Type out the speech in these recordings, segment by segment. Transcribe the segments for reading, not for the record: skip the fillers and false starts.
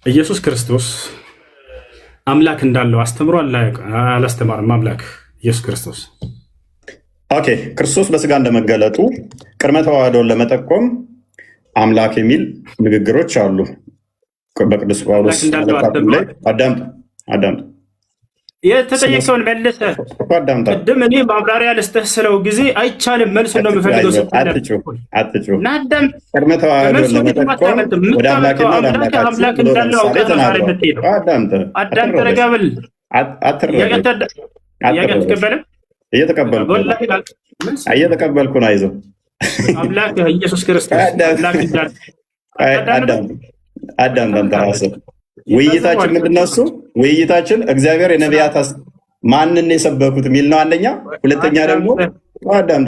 ኢየሱስ ክርስቶስ አምላክ እንዳለው አስተምሯል አላስተማርም? አምላክ ኢየሱስ ክርስቶስ ኦኬ። ክርስቶስ በስጋ እንደመገለጡ ቅድመ ተዋህዶን ለመጠቆም አምላክ የሚል ንግግሮች አሉ በቅዱስ ጳውሎስ ላይ። አዳምጥ የተጠየቀውን መልሰ ቅድም እኔ ማብራሪያ ልስጥህ ስለው ጊዜ አይቻልም መልሱ ነው የምፈልገው። ቅድመ ተዋህዶን ለመጠቆም ወደ አምላክና ወደ አምላካችሁ ብሎ አዳም ተረጋብል እየተቀበልኩ ነው። አይዞህ አምላክ ኢየሱስ ክርስቶስ አዳም ራስህ ውይይታችን ምንድን ነው? እሱ ውይይታችን እግዚአብሔር የነቢያት ማንን የሰበኩት የሚል ነው አንደኛ። ሁለተኛ ደግሞ አዳም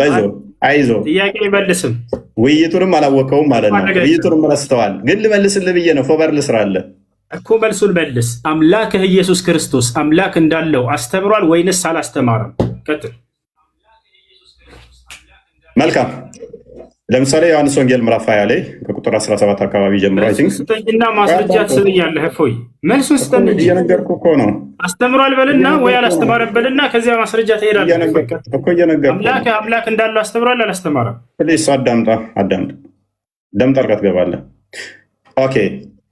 አይዞህ ጥያቄ ይመልስም ውይይቱንም አላወቀውም ማለት ነው። ውይይቱንም ረስተዋል። ግን ልመልስልህ ብዬ ነው። ፎበር ልስራለህ እኮ መልሱን መልስ። አምላክህ ኢየሱስ ክርስቶስ አምላክ እንዳለው አስተምሯል ወይንስ አላስተማረም? ቀጥል። መልካም። ለምሳሌ ዮሐንስ ወንጌል ምዕራፍ 20 ላይ ከቁጥር 17 አካባቢ ጀምሮ ስጠኝና ማስረጃ ትስብያለህ። እፎይ መልሱን ስጠኝ። እየነገርኩህ እኮ ነው። አስተምሯል በልና ወይ አላስተማረም በልና ከዚያ ማስረጃ ትሄዳለህ እኮ። እየነገርኩህ አምላክ እንዳለው አስተምሯል አላስተማረም? ፕሊስ አዳምጣ። ደም ጠርቀህ ትገባለህ። ኦኬ።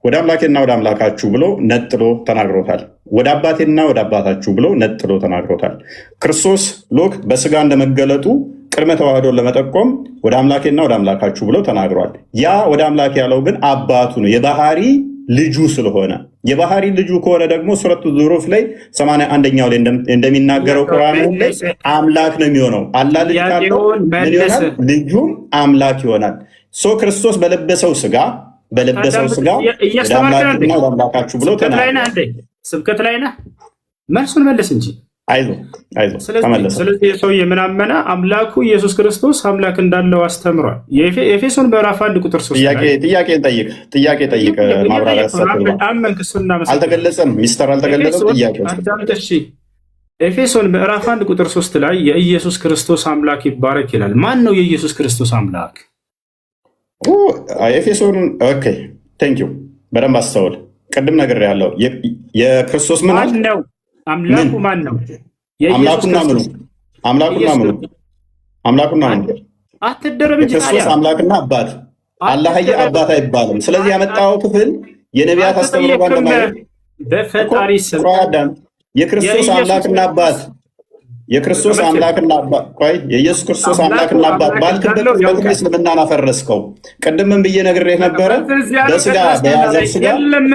ወደ አምላኬና ወደ አምላካችሁ ብሎ ነጥሎ ተናግሮታል። ወደ አባቴና ወደ አባታችሁ ብሎ ነጥሎ ተናግሮታል። ክርስቶስ ሎክ በስጋ እንደመገለጡ ቅድመ ተዋህዶን ለመጠቆም ወደ አምላኬና ወደ አምላካችሁ ብሎ ተናግሯል። ያ ወደ አምላክ ያለው ግን አባቱ ነው፣ የባህሪ ልጁ ስለሆነ። የባህሪ ልጁ ከሆነ ደግሞ ሱረቱ ዙሩፍ ላይ 81ኛው ላይ እንደሚናገረው ቁርአን ላይ አምላክ ነው የሚሆነው። አላህ ልጅ ካለው ምን ይሆናል? ልጁም አምላክ ይሆናል። ክርስቶስ በለበሰው ስጋ ወደ አምላክና ወደ አምላካችሁ ብሎ ተናግሯል። ስብከት ላይ ነህ። መልሱን መልስ እንጂ አይዞህ ተመለሰ። ስለዚህ ሰው የምናመነ አምላኩ ኢየሱስ ክርስቶስ አምላክ እንዳለው አስተምሯል። የኤፌሶን ምዕራፍ 1 ቁጥር 3 ጥያቄ ጠይቅ። ማብራሪያ አልተገለጸም፣ ሚስጥር አልተገለጸም። ኤፌሶን ምዕራፍ 1 ቁጥር 3 ላይ የኢየሱስ ክርስቶስ አምላክ ይባረክ ይላል። ማን ነው የኢየሱስ ክርስቶስ አምላክ? ኤፌሶን ኦኬ፣ ቴንኪው። በደንብ አስተውል። ቅድም ነገር ያለው የክርስቶስ ምን ነው? አምላኩ ማን ነው? አምላኩና ምኑ አትደረብ እንጂ ክርስቶስ አምላክና አባት። አላህዬ አባት አይባልም። ስለዚህ ያመጣው ክፍል የነቢያት አስተምሮ በፈጣሪ ስም የክርስቶስ አምላክና አባት የኢየሱስ ክርስቶስ አምላክና አባት ባልክበት በክርስቶስ እስልምናን አፈረስከው። ቅድምም ብዬ ነግሬህ ነበረ። በስጋ በያዘው ስጋ